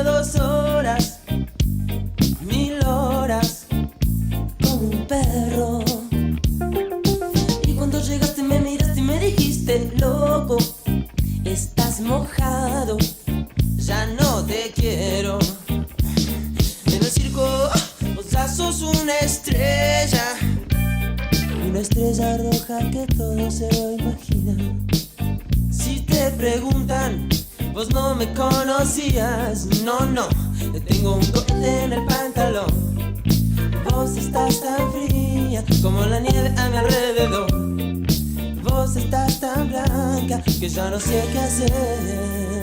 2 horas, 1000 horas, como un perro. Y cuando llegaste me miraste y me dijiste: loco, estás mojado, ya no te quiero. En el circo vos ya sos una estrella roja que todo se lo imagina. Si te preguntan, vos no me conocías. No, no, tengo un cohete en el pantalón. Vos estás tan fría como la nieve a mi alrededor. Vos estás tan blanca que ya no sé qué hacer.